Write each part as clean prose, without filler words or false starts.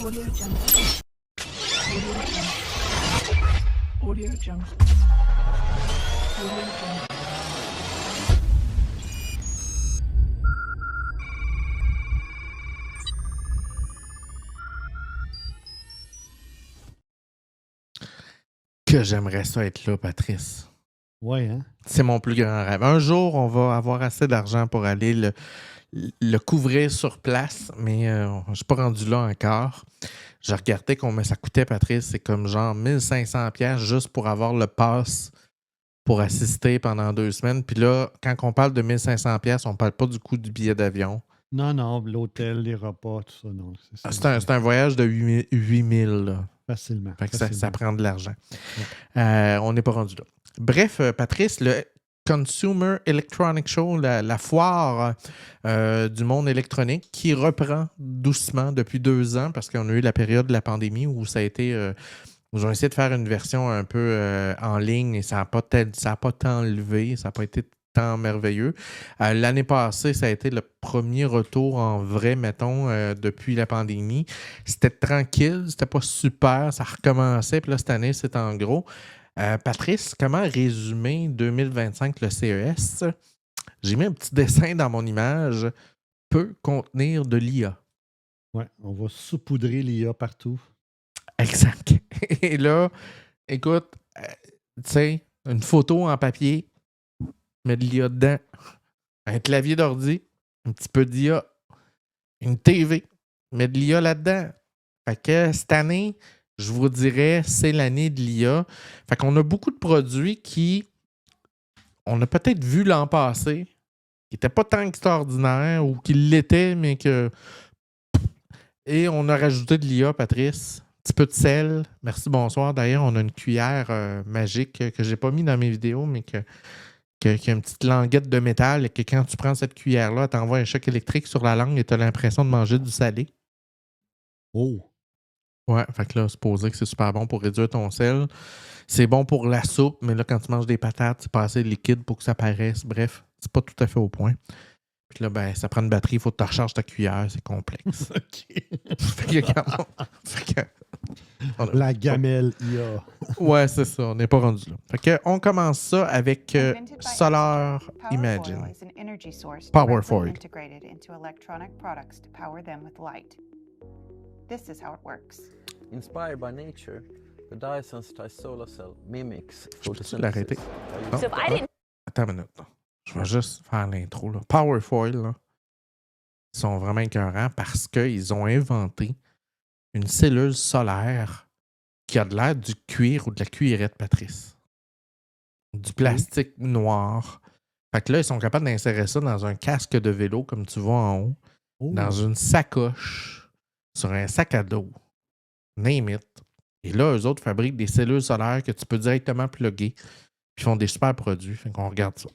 Audio Jungle. Audio Jungle. Audio Jungle. Que j'aimerais ça être là, Patrice. Ouais, hein? C'est mon plus grand rêve. Un jour, on va avoir assez d'argent pour aller le couvrir sur place, mais je ne suis pas rendu là encore. Je regardais combien ça coûtait, Patrice. C'est comme genre 1500$ juste pour avoir le pass pour assister pendant 2 semaines. Puis là, quand on parle de 1500$, on ne parle pas du coût du billet d'avion. Non, l'hôtel, les repas, tout ça, non. C'est un voyage de 8000, là. Facilement. Fait que facilement. ça prend de l'argent. On n'est pas rendu là. Bref, Patrice, le Consumer Electronic Show, la foire du monde électronique qui reprend doucement depuis 2 ans parce qu'on a eu la période de la pandémie où ça a été... ils ont essayé de faire une version un peu en ligne et ça n'a pas tant levé, ça n'a pas été tant merveilleux. L'année passée, ça a été le premier retour en vrai, mettons, depuis la pandémie. C'était tranquille, c'était pas super, ça recommençait, puis là, cette année, c'est en gros. Patrice, comment résumer 2025 le CES? J'ai mis un petit dessin dans mon image. Peut contenir de l'IA. Ouais, on va saupoudrer l'IA partout. Exact. Et là, écoute, tu sais, une photo en papier, met de l'IA dedans, un clavier d'ordi, un petit peu d'IA, une TV, met de l'IA là-dedans. Fait que cette année, je vous dirais, c'est l'année de l'IA. Fait qu'on a beaucoup de produits qui, on a peut-être vu l'an passé, qui n'étaient pas tant extraordinaires ou qui l'étaient, mais que... Et on a rajouté de l'IA, Patrice. Un petit peu de sel. Merci, bonsoir. D'ailleurs, on a une cuillère magique que je n'ai pas mis dans mes vidéos, mais qui a une petite languette de métal et que quand tu prends cette cuillère-là, elle t'envoie un choc électrique sur la langue et tu as l'impression de manger du salé. Oh! Ouais, fait que là, supposé que c'est super bon pour réduire ton sel. C'est bon pour la soupe, mais là, quand tu manges des patates, c'est pas assez liquide pour que ça paraisse. Bref, c'est pas tout à fait au point. Puis là, ben, ça prend une batterie, il faut que tu recharges ta cuillère, c'est complexe. La gamelle IA. Ouais, c'est ça, on n'est pas rendu là. Fait que on commence ça avec Solar Imagine. Powerfoil. Integrated into electronic products to power them with light. This is how it works. Inspired by nature, the dye-sensitized solar cell mimics Je peux l'arrêter? photosynthesis. So if I didn't- Attends une minute. Là. Je vais juste faire l'intro. Là. Powerfoil, là, ils sont vraiment écœurants parce qu'ils ont inventé une cellule solaire qui a de l'air du cuir ou de la cuillerette, Patrice. Du plastique noir. Fait que là, ils sont capables d'insérer ça dans un casque de vélo, comme tu vois en haut, dans une sacoche, sur un sac à dos. Name it. Et là, eux autres fabriquent des cellules solaires que tu peux directement plugger, puis font des super produits. Fait qu'on regarde ça.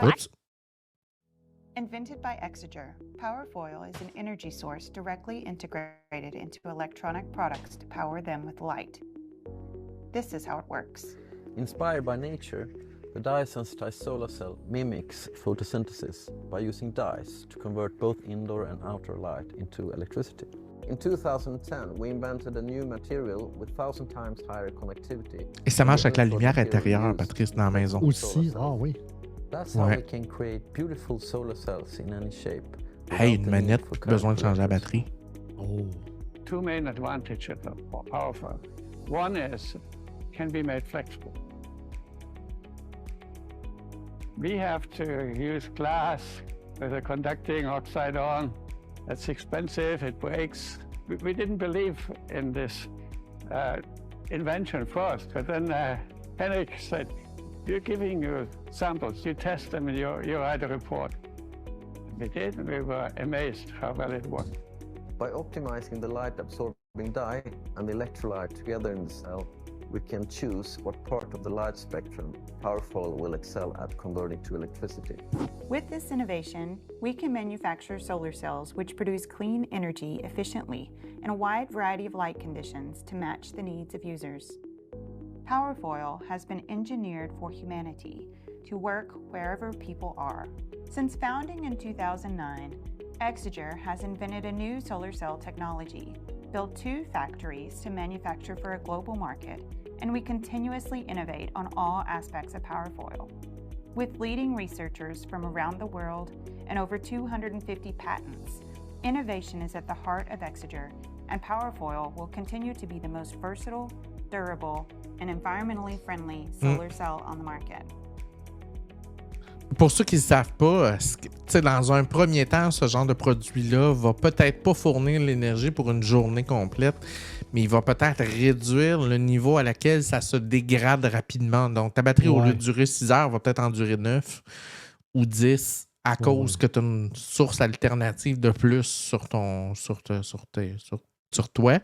Oups. Invented by Exeger, Powerfoil is an energy source directly integrated into electronic products to power them with light. This is how it works. Inspired by nature, the dye-sensitized solar cell mimics photosynthesis by using dyes to convert both indoor and outdoor light into electricity. In 2010, we invented a new material with 1,000 times higher conductivity. Et ça marche avec la lumière intérieure, Patrice, dans la maison. Aussi, ah oui. That's how we can create beautiful solar cells in any shape. Hey, without une the manette, need for plus besoin de changer la calculators. batterie. Oh. Two main advantages of Powerfoil. One is it can be made flexible. We have to use glass with a conducting oxide on. That's expensive, it breaks. We didn't believe in this invention first, but then Henrik said, you're giving your samples, you test them and you write a report. We did, and we were amazed how well it worked. By optimizing the light absorbing dye and the electrolyte together in the cell, we can choose what part of the light spectrum Powerfoil will excel at converting to electricity. With this innovation, we can manufacture solar cells which produce clean energy efficiently in a wide variety of light conditions to match the needs of users. Powerfoil has been engineered for humanity to work wherever people are. Since founding in 2009, Exeger has invented a new solar cell technology, built 2 factories to manufacture for a global market, and we continuously innovate on all aspects of Powerfoil. With leading researchers from around the world and over 250 patents, innovation is at the heart of Exeger, and Powerfoil will continue to be the most versatile, durable, and environmentally friendly solar cell on the market. Pour ceux qui ne savent pas, dans un premier temps, ce genre de produit-là va peut-être pas fournir l'énergie pour une journée complète, mais il va peut-être réduire le niveau à laquelle ça se dégrade rapidement. Donc, ta batterie, au lieu de durer 6 heures, va peut-être en durer 9 ou 10 à cause que tu as une source alternative de plus sur toi.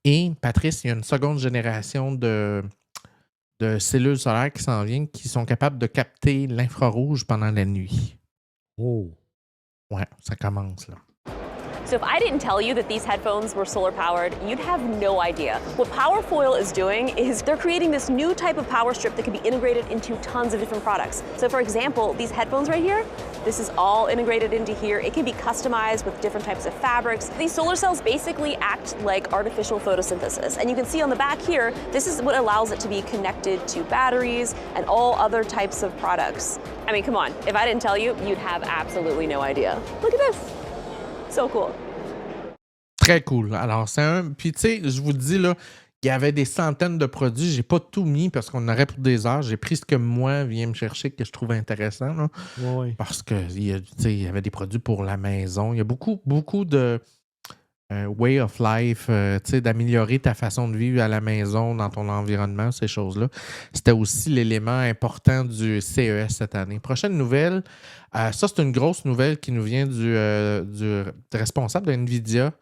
Et, Patrice, il y a une seconde génération de cellules solaires qui s'en viennent, qui sont capables de capter l'infrarouge pendant la nuit. Oh. Ouais, ça commence là. So if I didn't tell you that these headphones were solar powered, you'd have no idea. What Powerfoil is doing is they're creating this new type of power strip that can be integrated into tons of different products. So for example, these headphones right here, this is all integrated into here. It can be customized with different types of fabrics. These solar cells basically act like artificial photosynthesis. And you can see on the back here, this is what allows it to be connected to batteries and all other types of products. I mean, come on, if I didn't tell you, you'd have absolutely no idea. Look at this. So cool. Très cool. Alors, c'est un... Puis, tu sais, je vous dis, là, il y avait des centaines de produits. J'ai pas tout mis parce qu'on aurait pour des heures. J'ai pris ce que moi vient me chercher que je trouve intéressant. Là, parce qu'il y avait des produits pour la maison. Il y a beaucoup de way of life, d'améliorer ta façon de vivre à la maison, dans ton environnement, ces choses-là. C'était aussi l'élément important du CES cette année. Prochaine nouvelle, ça, c'est une grosse nouvelle qui nous vient du responsable de NVIDIA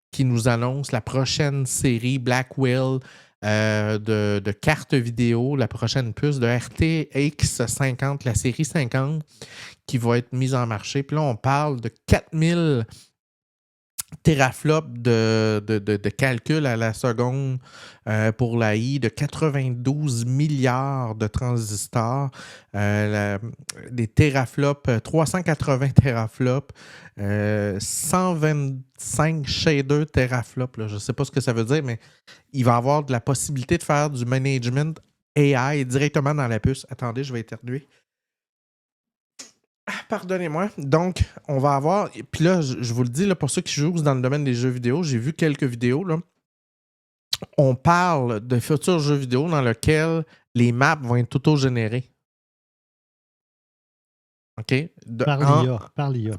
qui nous annonce la prochaine série Blackwell de cartes vidéo, la prochaine puce de RTX 50, la série 50, qui va être mise en marché. Puis là, on parle de 4000 teraflops de calcul à la seconde pour l'AI, de 92 milliards de transistors, des teraflops, 380 teraflops, 125 shaders teraflops. Là, je ne sais pas ce que ça veut dire, mais il va avoir de la possibilité de faire du management AI directement dans la puce. Attendez, je vais éternuer. Pardonnez-moi. Donc, on va avoir... Puis là, je vous le dis, là, pour ceux qui jouent dans le domaine des jeux vidéo, j'ai vu quelques vidéos. Là. On parle de futurs jeux vidéo dans lesquels les maps vont être auto-générées. OK?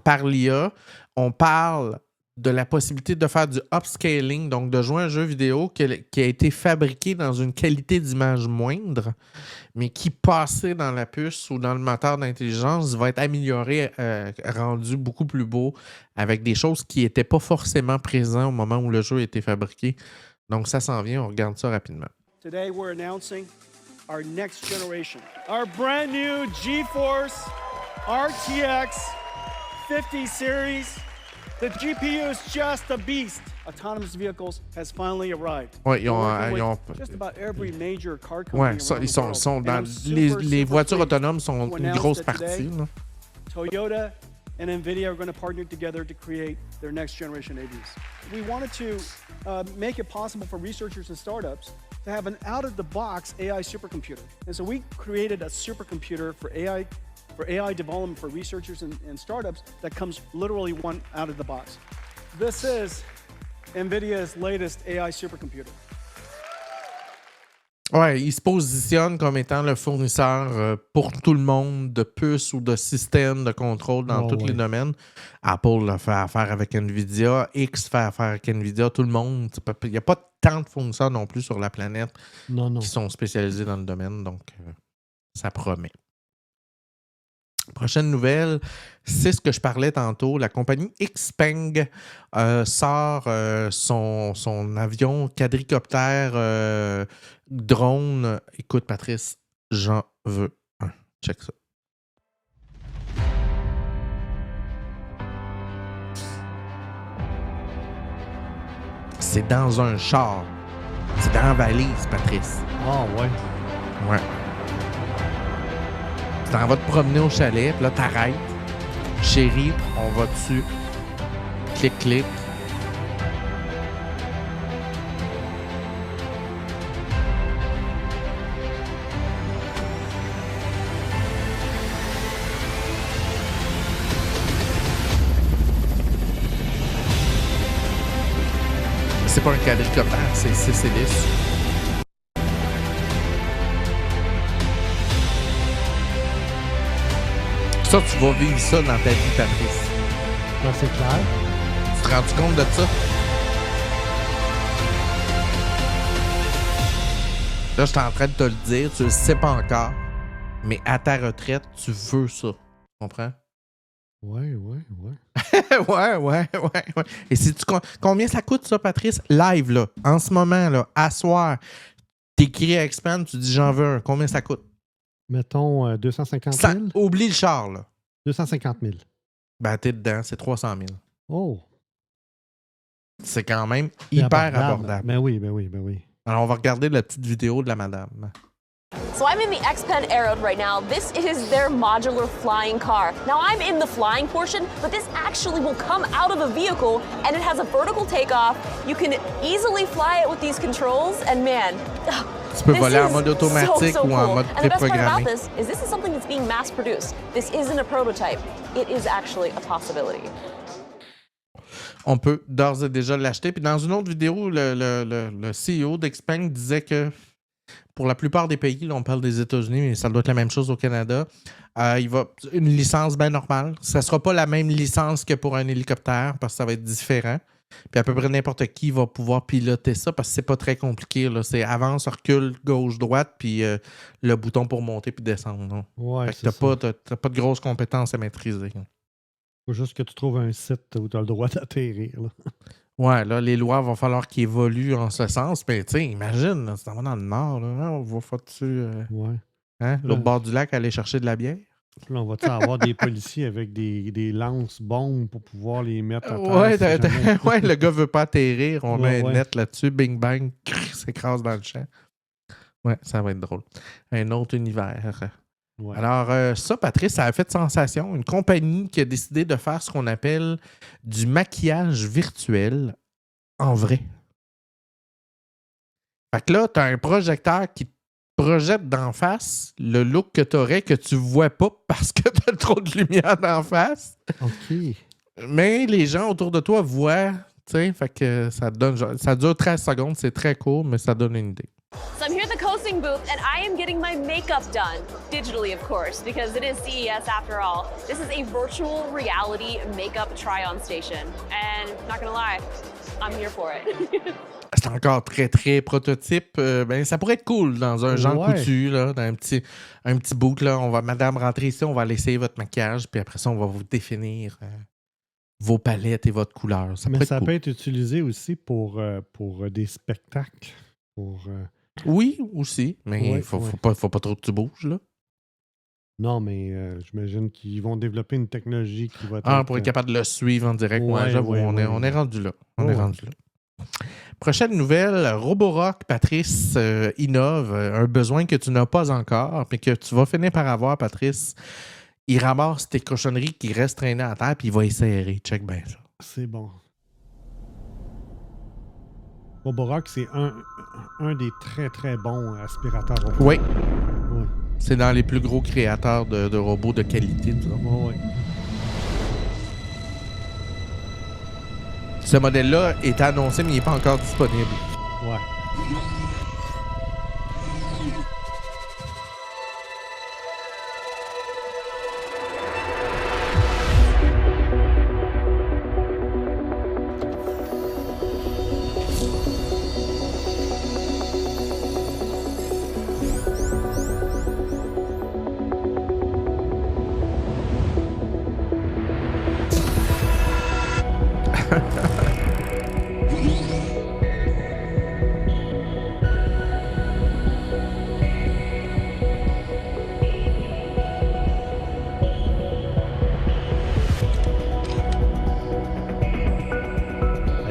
Par l'IA. On parle de la possibilité de faire du upscaling, donc de jouer un jeu vidéo qui a été fabriqué dans une qualité d'image moindre, mais qui, passé dans la puce ou dans le moteur d'intelligence, va être amélioré, rendu beaucoup plus beau, avec des choses qui n'étaient pas forcément présentes au moment où le jeu a été fabriqué. Donc, ça s'en vient, on regarde ça rapidement. Today, we're announcing our next generation, our brand new GeForce RTX 50 series. The GPU is just a beast. Autonomous vehicles has finally arrived. Ouais, ils ont just about every major car company around ils the world. sont dans And les voitures autonomes sont to une announce grosse that partie. today, Là. Toyota and NVIDIA are going to partner together to create their next generation AVs. We wanted to make it possible for researchers and startups to have an out-of-the-box AI supercomputer. And so we created a supercomputer for AI development for researchers and startups that comes literally one out of the box. This is NVIDIA's latest AI supercomputer. Ouais, il se positionne comme étant le fournisseur pour tout le monde de puces ou de systèmes de contrôle dans tous les domaines. Apple le fait affaire avec NVIDIA, X fait affaire avec NVIDIA, tout le monde. Il n'y a pas tant de fournisseurs non plus sur la planète qui sont spécialisés dans le domaine, donc ça promet. Prochaine nouvelle, c'est ce que je parlais tantôt. La compagnie Xpeng sort son avion quadricoptère drone. Écoute, Patrice, j'en veux un. Check ça. C'est dans un char. C'est dans la valise, Patrice. Ah ouais. Ouais. Tu t'en vas te promener au chalet, puis là, t'arrêtes. Chérie, on va dessus. clic. C'est pas un quadricoptère, c'est 6 hélices. Ça, tu vas vivre ça dans ta vie, Patrice. Là, c'est clair. Tu te rends compte de ça? Là, je suis en train de te le dire, tu le sais pas encore, mais à ta retraite, tu veux ça. Tu comprends? Ouais. ouais. Et combien ça coûte, ça, Patrice? Live, là, en ce moment, là, à soir, t'écris à Expand, tu dis j'en veux un. Combien ça coûte? Mettons 250 000. Oublie le char, là. 250 000. Ben, t'es dedans, c'est 300 000. Oh. C'est quand même C'est hyper abordable. Ben oui. Alors, on va regarder la petite vidéo de la madame. So I'm in the Xpeng Aeroad right now. This is their modular flying car. Now I'm in the flying portion, but this actually will come out of a vehicle and it has a vertical takeoff. You can easily fly it with these controls and man, Tu peux voler en mode automatique ou en mode And the best part préprogrammé. about this is something that's being mass produced. This isn't a prototype. It is actually a possibility. On peut d'ores et déjà l'acheter. Puis dans une autre vidéo, le CEO d'Xpeng disait que pour la plupart des pays, là, on parle des États-Unis, mais ça doit être la même chose au Canada, il va une licence bien normale. Ça ne sera pas la même licence que pour un hélicoptère parce que ça va être différent. Puis à peu près n'importe qui va pouvoir piloter ça parce que c'est pas très compliqué. Là. C'est avance, recule, gauche, droite, puis le bouton pour monter puis descendre. Non? Ouais, Fait que t'as pas de grosses compétences à maîtriser. Faut juste que tu trouves un site où tu as le droit d'atterrir. Là. Ouais, là, les lois vont falloir qu'ils évoluent en ce sens. Mais tu sais, imagine, là, c'est dans le nord, là, on va faire-tu l'autre bord du lac aller chercher de la bière? Là, on va avoir des policiers avec des lances-bombes pour pouvoir les mettre à terre? Ouais, le gars veut pas atterrir, on met un Ouais. net là-dessus, bing bang, s'écrase dans le champ. Ouais, ça va être drôle. Un autre univers. Ouais. Alors, ça, Patrice, ça a fait sensation. Une compagnie qui a décidé de faire ce qu'on appelle du maquillage virtuel en vrai. Fait que là, tu as un projecteur qui te projette d'en face le look que tu aurais que tu vois pas parce que tu as trop de lumière d'en face. OK. Mais les gens autour de toi voient, tu sais, fait que ça donne, ça dure 13 secondes, c'est très court, mais ça donne une idée. So I'm here at the coasting booth and I am getting my makeup done. Digitally, of course, because it is CES after all. This is a virtual reality makeup try-on station. And not gonna lie, I'm here for it. C'est encore très, très prototype. Ben, ça pourrait être cool dans un Jean Coutu, là, dans un petit boot. Là. On va, madame, rentrer ici, on va aller essayer votre maquillage, puis après ça, on va vous définir vos palettes et votre couleur. Ça Mais pourrait ça être cool. peut être utilisé aussi pour des spectacles. Oui, aussi, mais Ouais, faut pas trop que tu bouges, là. Non, mais j'imagine qu'ils vont développer une technologie qui va Ah, pour être capable de le suivre en direct. Ouais, j'avoue, on est rendu là. On est rendu là. Prochaine nouvelle, Roborock, Patrice, innove un besoin que tu n'as pas encore, mais que tu vas finir par avoir, Patrice. Il ramasse tes cochonneries qui restent traînées à terre, puis il va essayer. Check bien ça. C'est bon. Roborock, c'est un des très, très bons aspirateurs robots. Oui. Ouais. C'est dans les plus gros créateurs de robots de qualité, disons. Ouais. Ce modèle-là est annoncé, mais il n'est pas encore disponible. Ouais.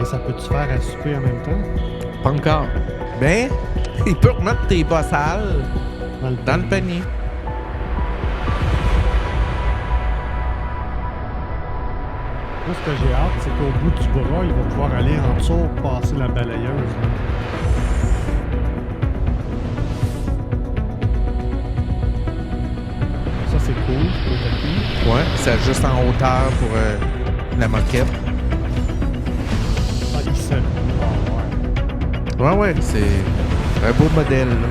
Ça peut-tu faire à souper en même temps? Pas encore. Ben, il peut remettre tes bas sales dans le panier. Moi, ce que j'ai hâte, c'est qu'au bout du bras, il va pouvoir aller en dessous, passer la balayeuse. Ça, c'est cool, le tapis. Ouais, c'est juste en hauteur pour la moquette. Ah, il sait. Ah, ouais. Ouais, c'est un beau modèle, là.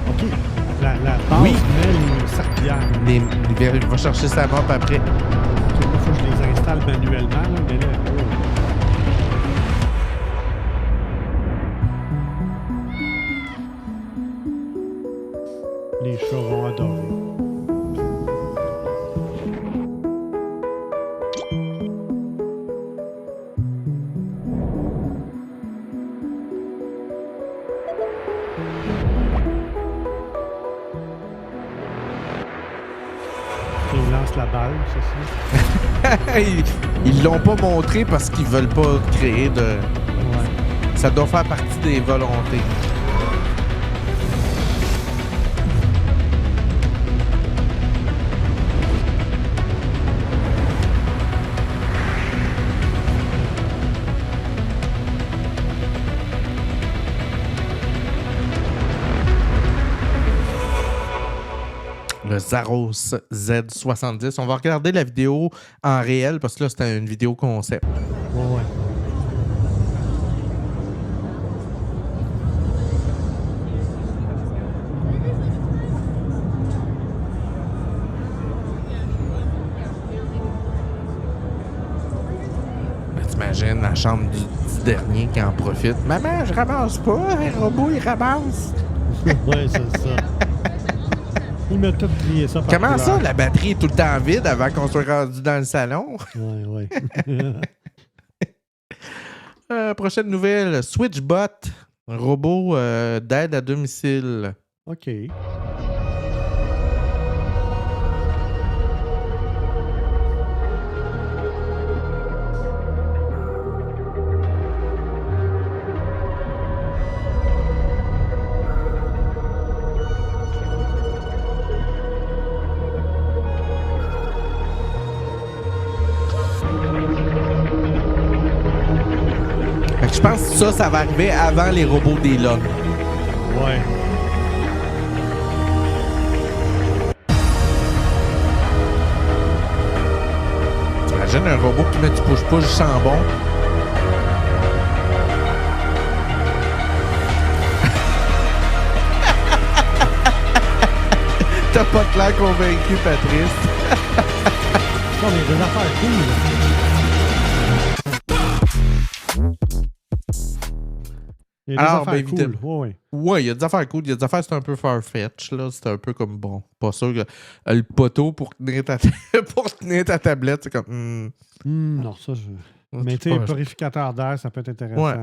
OK. La base Oui. met les serpillères. Il va chercher sa map après. OK, là, faut que je les installe manuellement, là, mais là, les chats vont adorer. Il lance la balle, c'est ça? Ils l'ont pas montré parce qu'ils veulent pas créer de... Ouais. Ça doit faire partie des volontés. Le Zaros Z70. On va regarder la vidéo en réel parce que là, c'était une vidéo concept. Ouais. Ben, t'imagines la chambre du dernier qui en profite. Maman, je ramasse pas. Un robot, il ramasse. Ouais, c'est ça. Il m'a tout plié ça par Comment ça, couleur. la batterie est tout le temps vide avant qu'on soit rendu dans le salon? Ouais. Prochaine nouvelle, Switchbot, un robot d'aide à domicile. OK. Fait que je pense que ça va arriver avant les robots d'Elon. Ouais. T'imagines un robot qui met du push-push du chambon. T'as pas de l'air convaincu, Patrice. Non, mais des affaires cool. Il y a des Alors, affaires ben, cool. évidemment. Ouais. Ouais, il y a des affaires cool. Il y a des affaires, c'est un peu far-fetch, là. C'est un peu comme, bon, pas sûr que le poteau pour tenir ta, pour tenir ta tablette, c'est comme... Non, ça, je... Mais tu sais, un purificateur d'air, ça peut être intéressant. Ouais.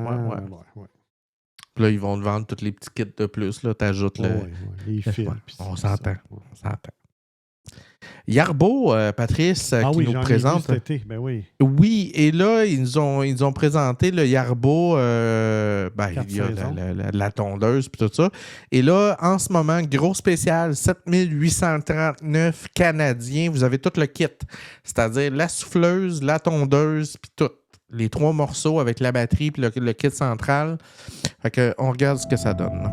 Puis là, ils vont te vendre tous les petits kits de plus, là. T'ajoutes le... les fils. On s'entend. Yarbo, Patrice, qui oui, nous j'en ai présente. vu cet été. Ben oui. Oui, et là, ils ont présenté le Yarbo, il y a la tondeuse et tout ça. Et là, en ce moment, gros spécial, 7839 Canadiens. Vous avez tout le kit. C'est-à-dire la souffleuse, la tondeuse, puis tout. Les 3 morceaux avec la batterie puis le kit central. Fait que, on regarde ce que ça donne, là.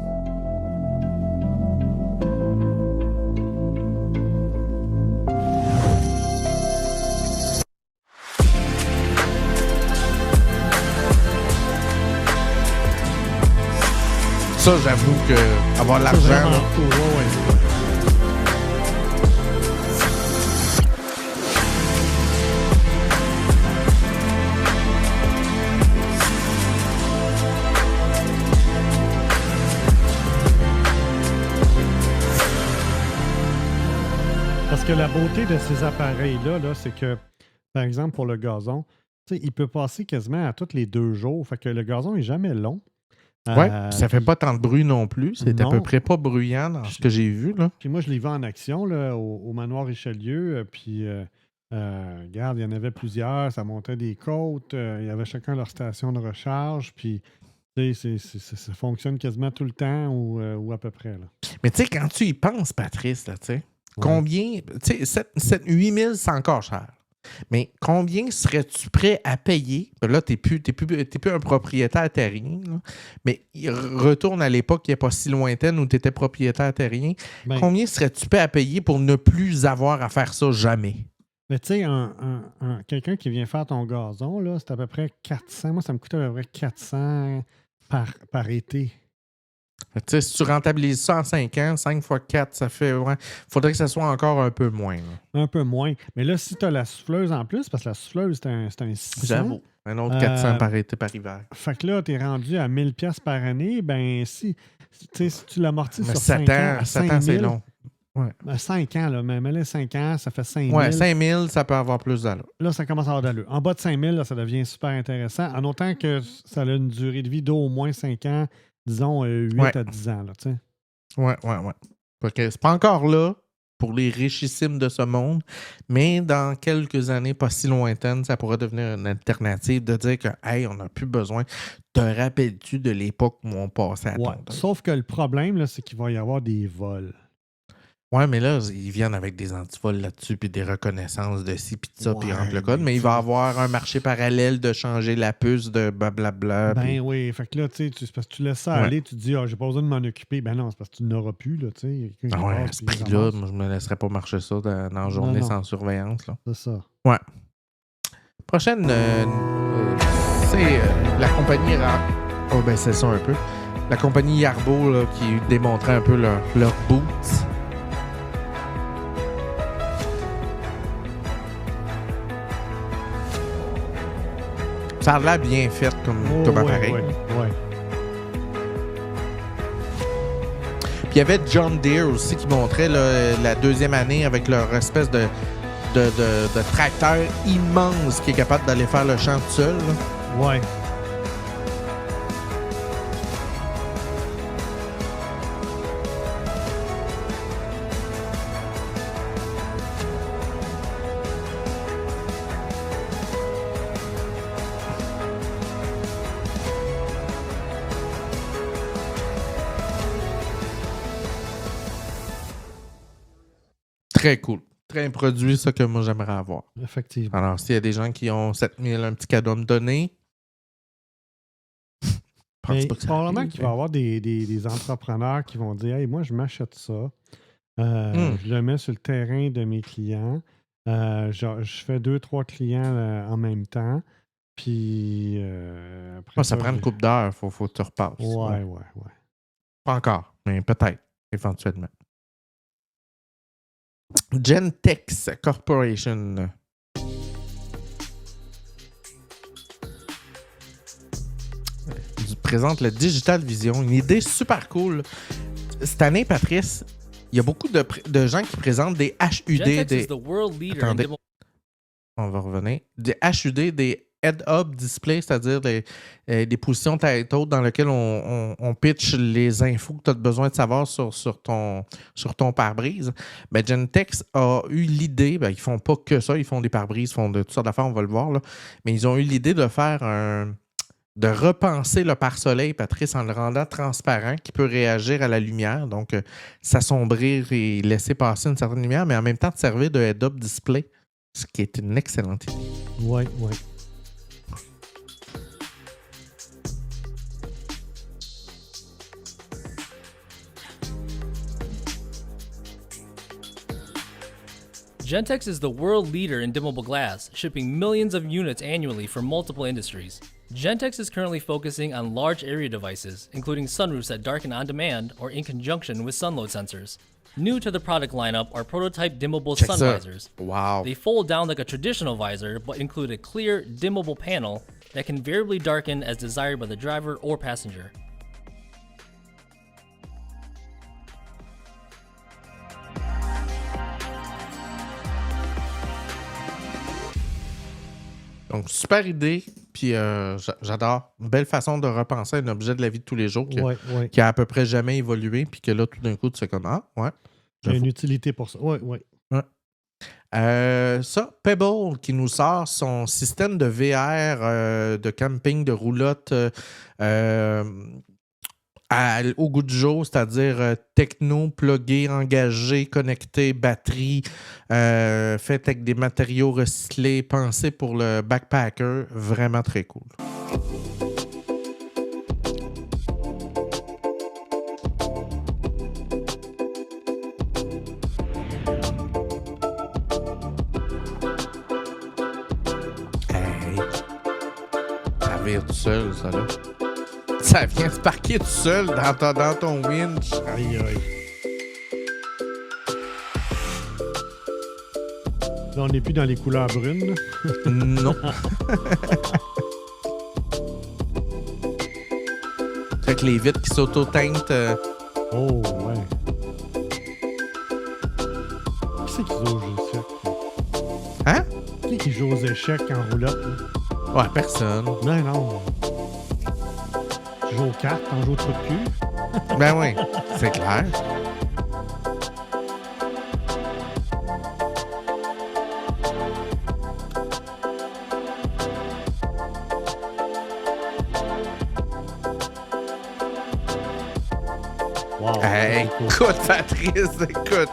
Ça, j'avoue que avoir l'argent, là, Cool. Ouais. Parce que la beauté de ces appareils-là, c'est que, par exemple, pour le gazon, il peut passer quasiment à tous les 2 jours. Fait que le gazon n'est jamais long. Ouais, ça fait pas tant de bruit non plus. C'est à peu près pas bruyant dans ce que j'ai vu, là. Puis moi, je l'ai vu en action là, au manoir Richelieu. Puis, regarde, il y en avait plusieurs. Ça montait des côtes. Il y avait chacun leur station de recharge. Puis, ça fonctionne quasiment tout le temps ou à peu près. Là. Mais tu sais, quand tu y penses, Patrice, là, tu sais, Combien, tu sais, 8 000, c'est encore cher. Mais combien serais-tu prêt à payer? Là, tu n'es plus un propriétaire terrien, là, mais retourne à l'époque qui n'est pas si lointaine où tu étais propriétaire terrien. Ben, Combien serais-tu prêt à payer pour ne plus avoir à faire ça jamais? mais tu sais, quelqu'un qui vient faire ton gazon, là, c'est à peu près 400. Moi, ça me coûte à peu près 400 par été. Tu sais, si tu rentabilises ça en 5 ans, 5 fois 4, ça fait... Ouais, faudrait que ça soit encore un peu moins. Là. Un peu moins. Mais là, si tu as la souffleuse en plus, parce que la souffleuse, c'est un 600. J'avoue. Un autre 400 par été par hiver. Fait que là, tu es rendu à 1000 pièces par année. Ben, si tu l'amortis Mais sur 7 5 ans, à 7 ans, c'est long. Ouais. 5 ans, là. Mais là, 5 ans, ça fait 5 000. Ouais, 5 000, ça peut avoir plus d'allure. Là, ça commence à avoir d'allure. En bas de 5 000, là, ça devient super intéressant. En autant que ça a une durée de vie d'au moins 5 ans, disons 8 à 10 ans, là, tu sais. Ouais. Fait que c'est pas encore là pour les richissimes de ce monde, mais dans quelques années pas si lointaines, ça pourrait devenir une alternative de dire que, hey, on n'a plus besoin. Te rappelles-tu de l'époque où on passait à Ouais. ton Sauf que le problème, là, c'est qu'il va y avoir des vols. Ouais, mais là, ils viennent avec des antivols là-dessus, puis des reconnaissances de ci, puis de ça, puis Ouais, rentre le code. mais Mais il va y avoir un marché parallèle de changer la puce de blablabla. Ben puis- oui, fait que là, tu sais, c'est parce que tu laisses ça Ouais. aller, tu te dis, j'ai pas besoin de m'en occuper. Ben non, c'est parce que tu n'auras plus, là, tu sais. Il y a quelqu'un qui Ah ouais, à passe, ce puis il prix-là, ramasse. moi, je me laisserais pas marcher ça dans la journée non. sans surveillance. Là. C'est ça. Ouais. Prochaine, c'est la compagnie... Oh, ben c'est ça un peu. La compagnie Yarbo là, qui démontrait un peu leur boots. Ça a l'air bien fait comme appareil. Ouais. Puis il y avait John Deere aussi qui montrait là, la deuxième année avec leur espèce de tracteur immense qui est capable d'aller faire le champ tout seul. Là. Ouais. Très cool. Très produit, ça que moi j'aimerais avoir. Effectivement. Alors, s'il y a des gens qui ont 7000, un petit cadeau à me donner, je pense Mais pas que ça probablement arrive, qu'il va y avoir des entrepreneurs qui vont dire, hey, moi, je m'achète ça. Je le mets sur le terrain de mes clients. Je fais 2-3 clients en même temps. Puis après ça prend une couple d'heures, faut que tu repasses. Ouais. Pas encore, mais peut-être, éventuellement. Gentex Corporation. Présente le Digital Vision, une idée super cool. Cette année, Patrice, il y a beaucoup de gens qui présentent des HUD. Attendez, on va revenir. Des HUD, des Head-Up Display, c'est-à-dire des positions tête haute dans lesquelles on pitch les infos que tu as besoin de savoir sur ton pare-brise. Ben, Gentex a eu l'idée, ben, ils font pas que ça, ils font des pare-brises, ils font de toutes sortes d'affaires, on va le voir, là, mais ils ont eu l'idée de faire de repenser le pare-soleil, Patrice, en le rendant transparent, qui peut réagir à la lumière, donc s'assombrir et laisser passer une certaine lumière, mais en même temps de servir de head-up display, ce qui est une excellente idée. Ouais. Gentex is the world leader in dimmable glass, shipping millions of units annually for multiple industries. Gentex is currently focusing on large area devices, including sunroofs that darken on demand or in conjunction with sunload sensors. New to the product lineup are prototype dimmable sun visors. Wow. They fold down like a traditional visor, but include a clear, dimmable panel that can variably darken as desired by the driver or passenger. Donc, super idée, puis j'adore. Une belle façon de repenser un objet de la vie de tous les jours qui a à peu près jamais évolué, puis que là, tout d'un coup, tu sais comme, ouais. Il y a une utilité pour ça. Ouais. Ça, Pebble qui nous sort son système de VR de camping, de roulotte au goût du jour, c'est-à-dire techno, plugué, engagé, connecté, batterie, fait avec des matériaux recyclés, pensé pour le backpacker. Vraiment très cool. Hey, ça vire tout seul, ça là. Ça vient se parquer tout seul dans ton winch. Aïe, aïe. Là, on n'est plus dans les couleurs brunes. Non. Fait que les vitres qui s'auto-teintent. Oh, ouais. Qui c'est qui joue aux échecs? Hein? Qui joue aux échecs en roulotte? Là? Ouais, personne. Non, non. Tu joues aux cartes, on joue au trou de cul. Ben oui, c'est clair. Wow. Hey, écoute, Patrice, écoute.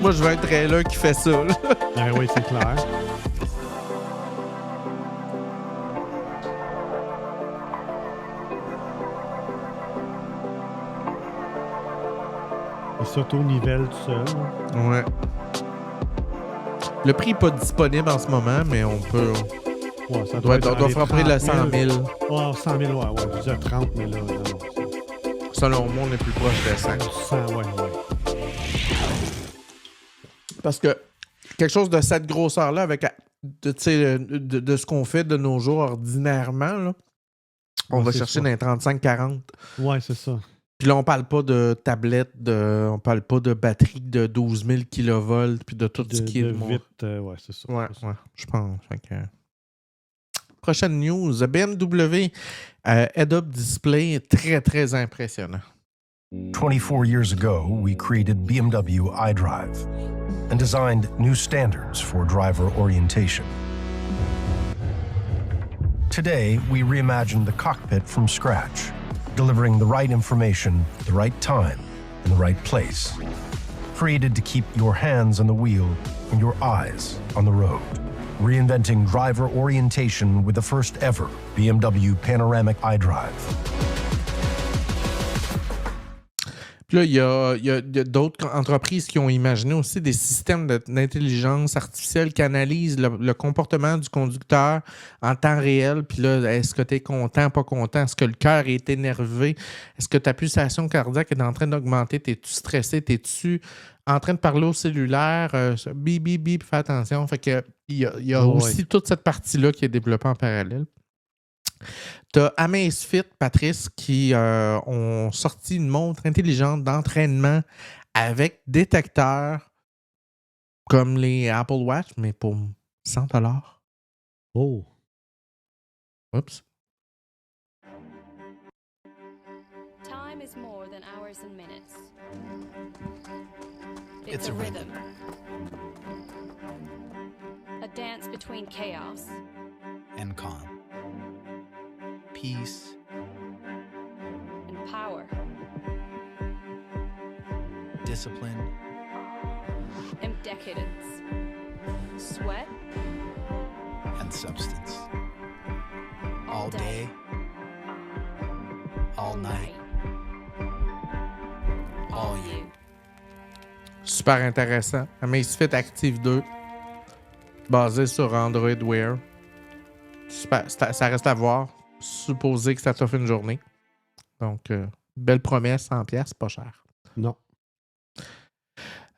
Moi, je veux un trailer qui fait ça, là. Ben oui, c'est clair. Il s'auto-nivelle tout seul. Ouais. Le prix n'est pas disponible en ce moment, mais on peut. Ouais, ça on doit frapper le 100 000. Ouais, 100 000, ouais. Je disais 30, mais là, non. Selon moi, on est plus proche de 100. 100, ouais. Parce que quelque chose de cette grosseur-là, avec de ce qu'on fait de nos jours ordinairement, là, on va chercher dans les 35-40. Ouais, c'est ça. Puis là, on parle pas de tablette, on parle pas de batterie de 12 000 kV, puis de tout ce qui est... vite, ouais, c'est ça. Ouais, je pense. Fait que... Prochaine news, BMW Head-Up Display, très, très impressionnant. 24 years ago, we created BMW iDrive and designed new standards for driver orientation. Today, we reimagined the cockpit from scratch, delivering the right information, the right time, in the right place. Created to keep your hands on the wheel and your eyes on the road. Reinventing driver orientation with the first ever BMW Panoramic iDrive. Puis là, il y a d'autres entreprises qui ont imaginé aussi des systèmes d'intelligence artificielle qui analysent le comportement du conducteur en temps réel. Puis là, est-ce que tu es content, pas content? Est-ce que le cœur est énervé? Est-ce que ta pulsation cardiaque est en train d'augmenter? T'es-tu stressé? T'es-tu en train de parler au cellulaire? Bip, bip, bip, fais attention. Fait que il y a aussi toute cette partie-là qui est développée en parallèle. T'as Amazfit, Patrice, qui ont sorti une montre intelligente d'entraînement avec détecteur comme les Apple Watch, mais pour $100. Oh. Oups. Time is more than hours and minutes. It's a rhythm. A dance between chaos and calm. Peace and power. Discipline and decadence. Sweat and substance. All day, all night, all you. Super intéressant. Amazfit Active 2, basé sur Android Wear. Super, ça reste à voir. Supposé que ça t'offre une journée. Donc, belle promesse, 100$, pas cher. Non.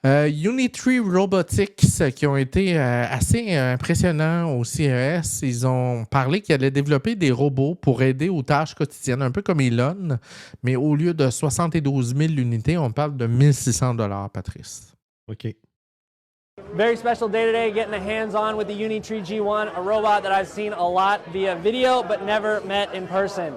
Unitree Robotics, qui ont été assez impressionnants au CES. Ils ont parlé qu'ils allaient développer des robots pour aider aux tâches quotidiennes, un peu comme Elon, mais au lieu de 72 000 unités, on parle de 1 600$, Patrice. OK. Very special day today, getting the hands-on with the Unitree G1, a robot that I've seen a lot via video but never met in person.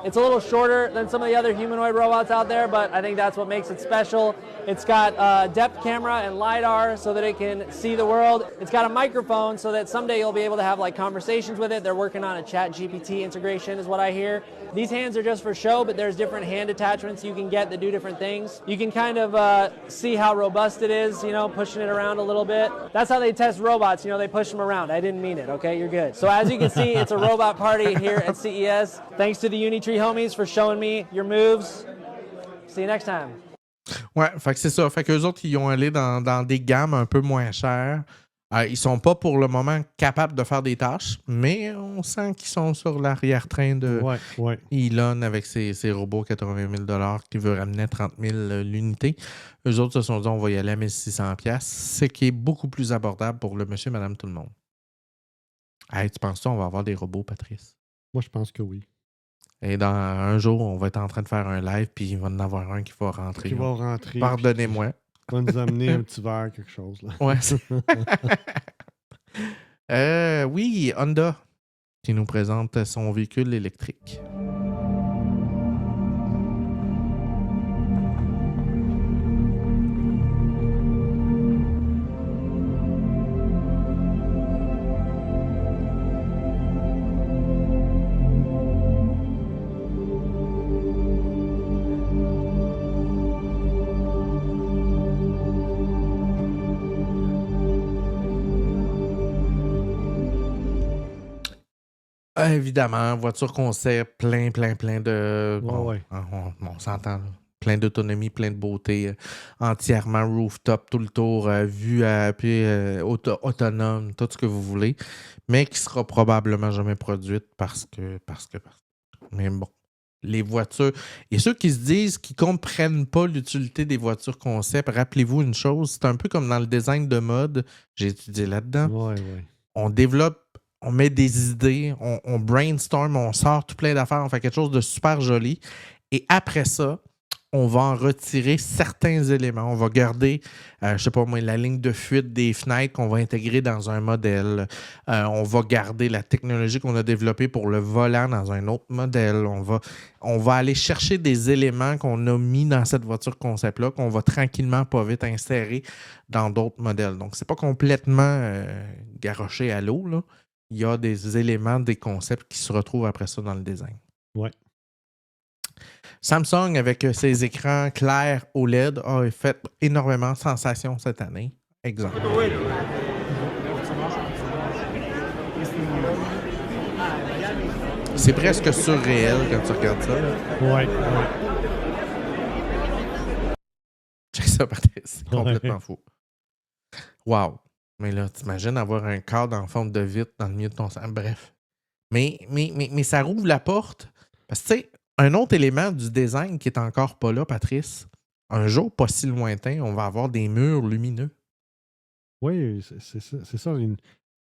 It's a little shorter than some of the other humanoid robots out there, but I think that's what makes it special. It's got depth camera and LiDAR so that it can see the world. It's got a microphone so that someday you'll be able to have like conversations with it. They're working on a ChatGPT integration is what I hear. These hands are just for show, but there's different hand attachments you can get that do different things. You can kind of see how robust it is, you know, pushing it around a little bit. That's how they test robots, you know, they push them around. I didn't mean it, okay? You're good. So as you can see, it's a robot party here at CES. Thanks to the Unitree homies for showing me your moves. See you next time. Ouais, fait que c'est ça. Fait qu'eux autres, ils ont allé dans des gammes un peu moins chères. Ils sont pas pour le moment capables de faire des tâches, mais on sent qu'ils sont sur l'arrière-train de Elon avec ses robots 80 000 $, qui veut ramener 30 000 l'unité. Eux autres se sont dit on va y aller à 1600 $, ce qui est beaucoup plus abordable pour le monsieur, madame, tout le monde. Hey, tu penses-tu qu'on va avoir des robots, Patrice? Moi, je pense que oui. Et dans un jour, on va être en train de faire un live, puis il va en avoir un qui va rentrer. Qui va rentrer. Pardonnez-moi. Il va nous amener un petit verre, quelque chose. Là. Ouais. Oui, Honda, qui nous présente son véhicule électrique. Évidemment, voiture concept, plein de... Bon, on s'entend, là. Plein d'autonomie, plein de beauté, entièrement rooftop, tout le tour, vue autonome, tout ce que vous voulez, mais qui sera probablement jamais produite parce que. Mais bon, les voitures... Et ceux qui se disent qu'ils ne comprennent pas l'utilité des voitures concept, rappelez-vous une chose, c'est un peu comme dans le design de mode, j'ai étudié là-dedans. On développe, on met des idées, on brainstorm, on sort tout plein d'affaires, on fait quelque chose de super joli. Et après ça, on va en retirer certains éléments. On va garder, je sais pas moi, la ligne de fuite des fenêtres qu'on va intégrer dans un modèle. On va garder la technologie qu'on a développée pour le volant dans un autre modèle. On va aller chercher des éléments qu'on a mis dans cette voiture concept-là, qu'on va tranquillement, pas vite, insérer dans d'autres modèles. Donc, c'est pas complètement garoché à l'eau, là. Il y a des éléments, des concepts qui se retrouvent après ça dans le design. Ouais. Samsung, avec ses écrans clairs OLED, a fait énormément de sensations cette année. Exemple. C'est presque surréel quand tu regardes ça. Ouais. Check ça, Patrice. C'est complètement fou. Wow. Mais là, t'imagines avoir un cadre en forme de vitre dans le milieu de ton sang. Bref. Mais ça rouvre la porte. Parce que, tu sais, un autre élément du design qui est encore pas là, Patrice, un jour pas si lointain, on va avoir des murs lumineux. Oui, c'est ça.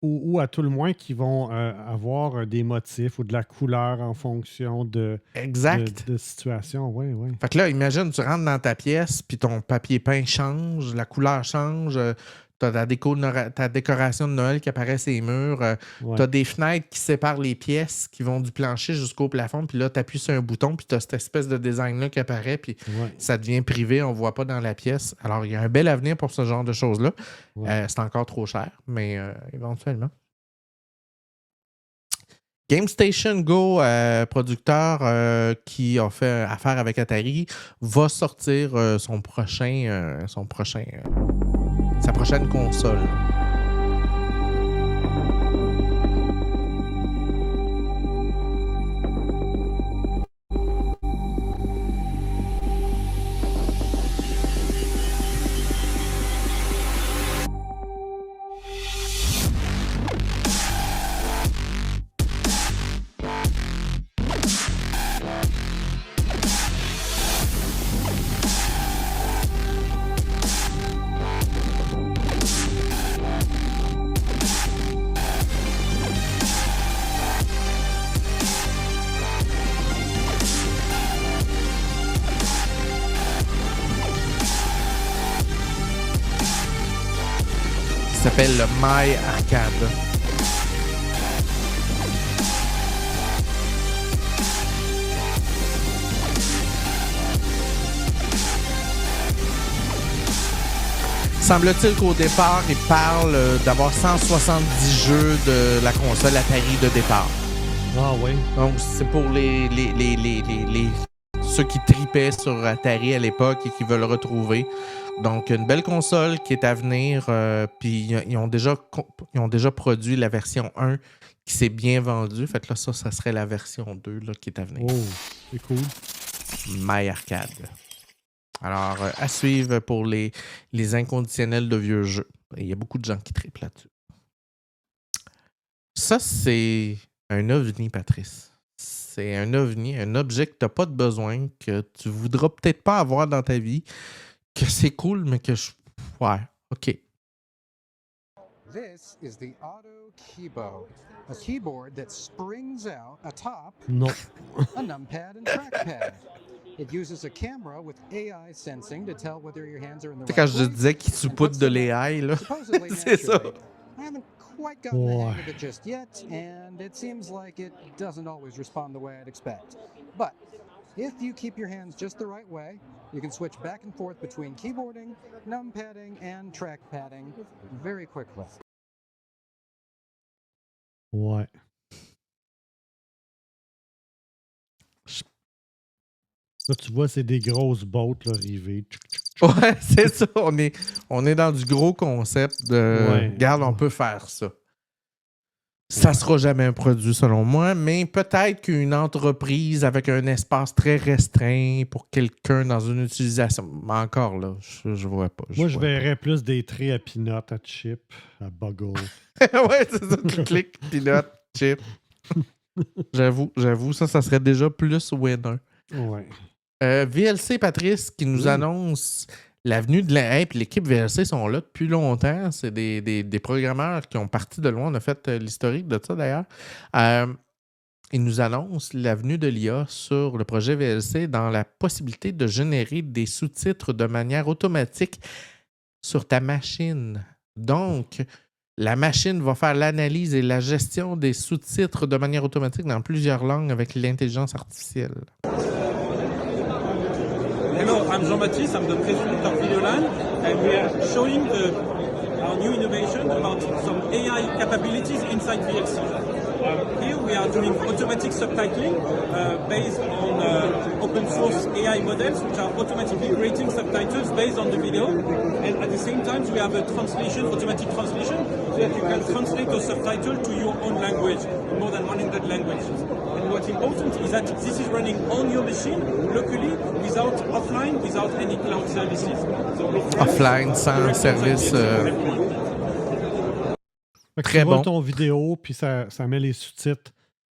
Ou à tout le moins qui vont avoir des motifs ou de la couleur en fonction de situation. Oui. Fait que là, imagine, tu rentres dans ta pièce, puis ton papier peint change, la couleur change. T'as ta décoration de Noël qui apparaît sur les murs. T'as des fenêtres qui séparent les pièces qui vont du plancher jusqu'au plafond. Puis là, t'appuies sur un bouton, puis t'as cette espèce de design-là qui apparaît. Puis ça devient privé, on ne voit pas dans la pièce. Alors, il y a un bel avenir pour ce genre de choses-là. C'est encore trop cher, mais éventuellement. GameStation Go, producteur qui a fait affaire avec Atari, va sortir sa prochaine console. Qui s'appelle le My Arcade. Semble-t-il qu'au départ, ils parlent d'avoir 170 jeux de la console Atari de départ. Ah oui. Donc, c'est pour ceux qui tripaient sur Atari à l'époque et qui veulent retrouver. Donc, une belle console qui est à venir. Puis, ils ont déjà produit la version 1 qui s'est bien vendue. Fait que là, ça serait la version 2 là, qui est à venir. Oh, c'est cool. My Arcade. Alors, à suivre pour les inconditionnels de vieux jeux. Il y a beaucoup de gens qui trippent là-dessus. Ça, c'est un ovni, Patrice. C'est un ovni, un objet que tu n'as pas de besoin, que tu voudras peut-être pas avoir dans ta vie, que c'est cool, mais que je... Ouais, OK. This is the Auto Keyboard, a keyboard that springs out atop Non. a numpad and trackpad. It uses a camera with AI sensing to tell whether your hands are in the Tu sais, right quand je place disais qu'il saupoudre de l'AI, là, supposedly c'est ça. naturally. I haven't quite gotten the hang Ouais. of it just yet, and it seems like it doesn't always respond the way I'd expect. But if you keep your hands just the right way, you can switch back and forth between keyboarding, numpadding, and trackpadding very quickly. Ouais. Là, tu vois, c'est des grosses bottes là, rivées. Ouais, c'est ça. On est dans du gros concept de... Ouais. Regarde, on peut faire ça. Ça sera jamais un produit, selon moi, mais peut-être qu'une entreprise avec un espace très restreint pour quelqu'un dans une utilisation... Mais encore, là, je vois pas. Moi, je verrais plus des traits à peanut, à chip, à buggle. Ouais, c'est ça. Tu cliques, peanut, chip. J'avoue, ça serait déjà plus winner. Ouais. VLC, Patrice, qui nous annonce l'avenue de la... Hey, puis l'équipe VLC sont là depuis longtemps. C'est des programmeurs qui ont parti de loin. On a fait l'historique de ça, d'ailleurs. Ils nous annoncent l'avenue de l'IA sur le projet VLC dans la possibilité de générer des sous-titres de manière automatique sur ta machine. Donc, la machine va faire l'analyse et la gestion des sous-titres de manière automatique dans plusieurs langues avec l'intelligence artificielle. Hello, I'm Jean-Baptiste, I'm the president of Videoland, and we are showing our new innovation about some AI capabilities inside VLC. Here we are doing automatic subtitling based on open source AI models which are automatically creating subtitles based on the video, and at the same time we have a translation, automatic translation, so that you can translate those subtitles to your own language, in more than 100 languages. And what's important is that this is running on your machine locally without offline, without any cloud services. So offline, sans service. Très bon. Tu vois ton vidéo, puis ça met les sous-titres.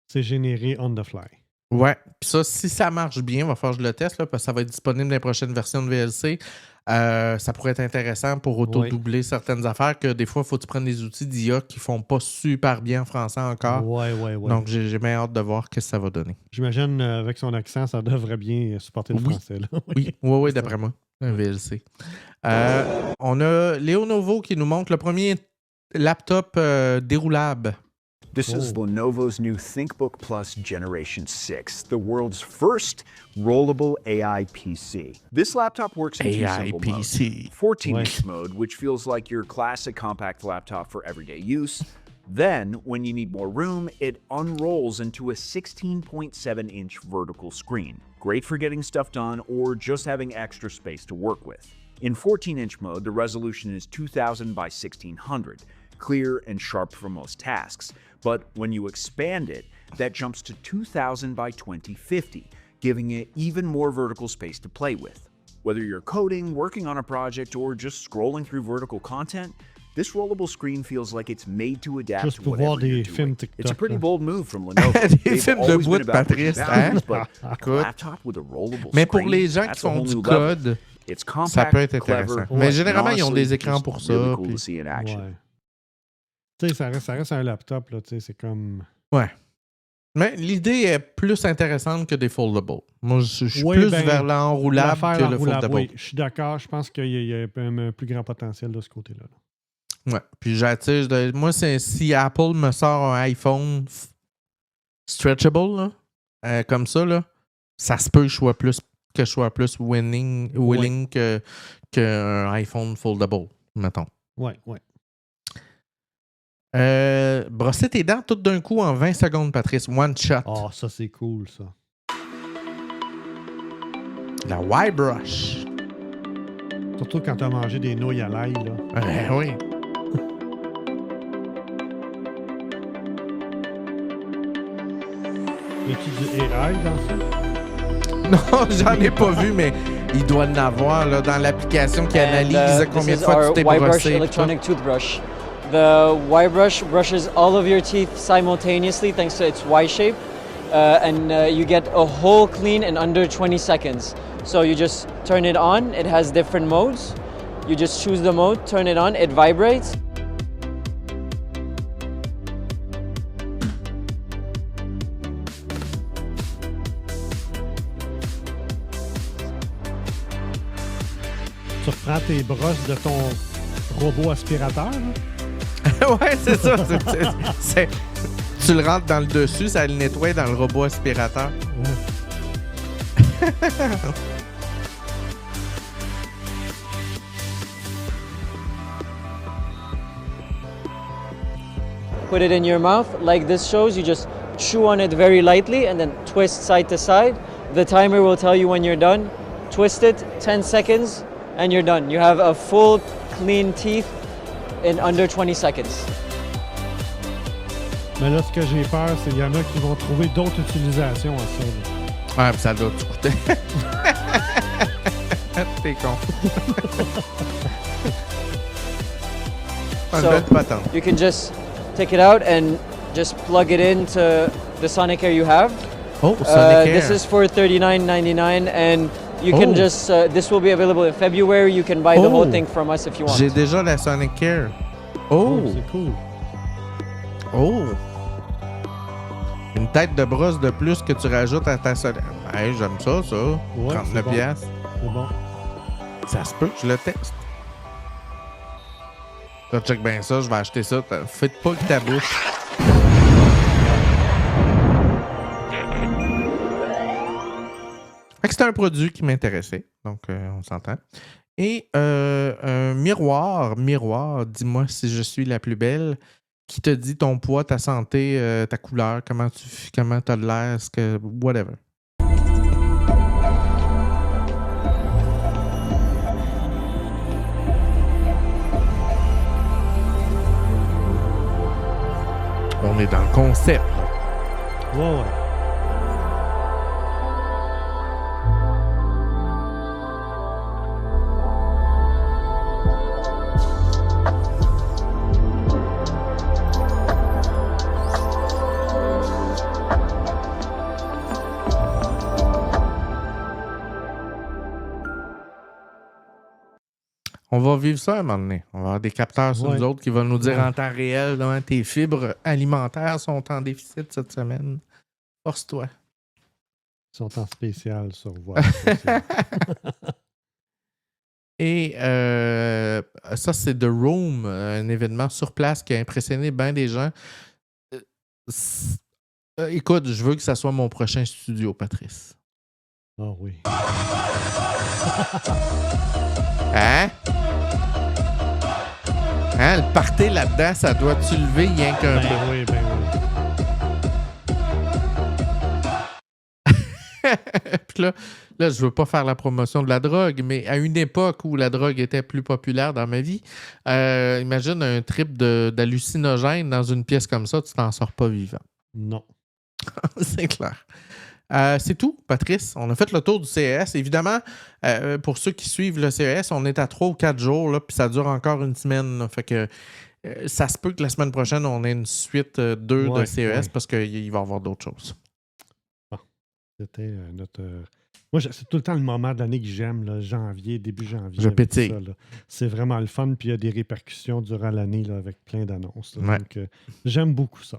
C'est généré on the fly. Ouais. Puis ça, si ça marche bien, il va falloir que je le teste, là, parce que ça va être disponible dans les prochaines versions de VLC. Ça pourrait être intéressant pour auto-doubler certaines affaires, que des fois, il faut que tu prennes des outils d'IA qui ne font pas super bien en français encore. Ouais. Donc, j'ai bien hâte de voir ce que ça va donner. J'imagine, avec son accent, ça devrait bien supporter le français. Là. Oui, d'après moi. Un VLC. On a Léo Novo qui nous montre le premier laptop déroulable. This is Lenovo's new ThinkBook Plus Generation 6, the world's first rollable AI PC. This laptop works in two simple modes. 14-inch mode, which feels like your classic compact laptop for everyday use. Then, when you need more room, it unrolls into a 16.7-inch vertical screen. Great for getting stuff done or just having extra space to work with. In 14-inch mode, the resolution is 2000 by 1600. Clear and sharp for most tasks, but when you expand it, that jumps to 2000 by 2050, giving it even more vertical space to play with. Whether you're coding, working on a project, or just scrolling through vertical content, this rollable screen feels like it's made to adapt to whatever you're doing. It's a pretty bold move from Lenovo. They've always been about pushing boundaries, but a laptop with a rollable Mais screen, pour les gens qui that's a font whole du new code, level. It's compact, ça peut être clever, intéressant. Mais généralement, ils ont honestly, des écrans just pour ça. really cool puis... to see in action. Ouais. Tu sais, ça reste un laptop, là, tu sais, c'est comme... Ouais. Mais l'idée est plus intéressante que des foldables. Moi, je suis plus vers l'enroulable que le foldable. Oui, je suis d'accord. Je pense qu'il y a un plus grand potentiel de ce côté-là. Ouais. Puis j'attire... Moi, si Apple me sort un iPhone stretchable, là, comme ça, là, ça se peut que je sois plus willing qu'un iPhone foldable. mettons. Ouais, ouais. Brosser tes dents tout d'un coup en 20 secondes, Patrice. One shot. Ah, ça, c'est cool, ça. La Y-brush. Surtout quand t'as mangé des nouilles à l'ail, là. Oui. Y a-tu du AI dans ça? Non, j'en ai pas vu, mais il doit en avoir là, dans l'application qui analyse combien de fois tu t'es Y-brush brossé. electronic toothbrush. The Y-brush brushes all of your teeth simultaneously thanks to its Y shape, and you get a whole clean in under 20 seconds. So you just turn it on. It has different modes. You just choose the mode, turn it on, it vibrates. Tu reprends tes brosses de ton robot aspirateur, là? Ouais, c'est ça. Tu le rentres dans le dessus, ça le nettoie dans le robot aspirateur. Ouais. Put it in your mouth like this shows. You just chew on it very lightly and then twist side to side. The timer will tell you when you're done. Twist it, 10 seconds, and you're done. You have a full clean teeth in under 20 seconds. Mais là, ce que j'ai peur, c'est qu'il y en a qui vont trouver d'autres utilisations à ça. Là. Ouais, puis ça doit te coûter. T'es con. So you can just take it out and just plug it into the Sonicare you have. Oh, Sonicare. This is for $39.99 and you can just, this will be available in February. You can buy the whole thing from us if you want. J'ai déjà la Sonicare. Oh! C'est cool. Oh! Une tête de brosse de plus que tu rajoutes à ta Sonicare. Hey, j'aime ça. Ouais, 39 piastres. C'est bon. Ça se peut que je le teste. Là, check bien ça, je vais acheter ça. Faites pas que ta bouche. Fait que c'était un produit qui m'intéressait. Donc, on s'entend. Et un miroir, dis-moi si je suis la plus belle, qui te dit ton poids, ta santé, ta couleur, comment t'as de l'air, ce que. Whatever. On est dans le concept. Ouais. On va vivre ça à un moment donné. On va avoir des capteurs sur nous autres qui vont nous dire en temps réel tes fibres alimentaires sont en déficit cette semaine. Force-toi. Ils sont en spécial sur Voix. Et ça, c'est The Room, un événement sur place qui a impressionné bien des gens. Écoute, je veux que ça soit mon prochain studio, Patrice. Ah oui. Hein? Hein? Le party là-dedans, ça doit-tu lever rien qu'un peu? Oui. Puis là, je veux pas faire la promotion de la drogue, mais à une époque où la drogue était plus populaire dans ma vie, imagine un trip d'hallucinogène dans une pièce comme ça, tu t'en sors pas vivant. Non. C'est clair. C'est tout, Patrice. On a fait le tour du CES. Évidemment, pour ceux qui suivent le CES, on est à 3 ou 4 jours, là, puis ça dure encore une semaine. Là, fait que ça se peut que la semaine prochaine, on ait une suite 2 de CES parce qu'il va y avoir d'autres choses. Bon. C'était notre... Moi, c'est tout le temps le moment de l'année que j'aime, là, janvier, début janvier. Je pétille. Ça, c'est vraiment le fun, puis il y a des répercussions durant l'année là, avec plein d'annonces. Là, ouais. Donc, j'aime beaucoup ça.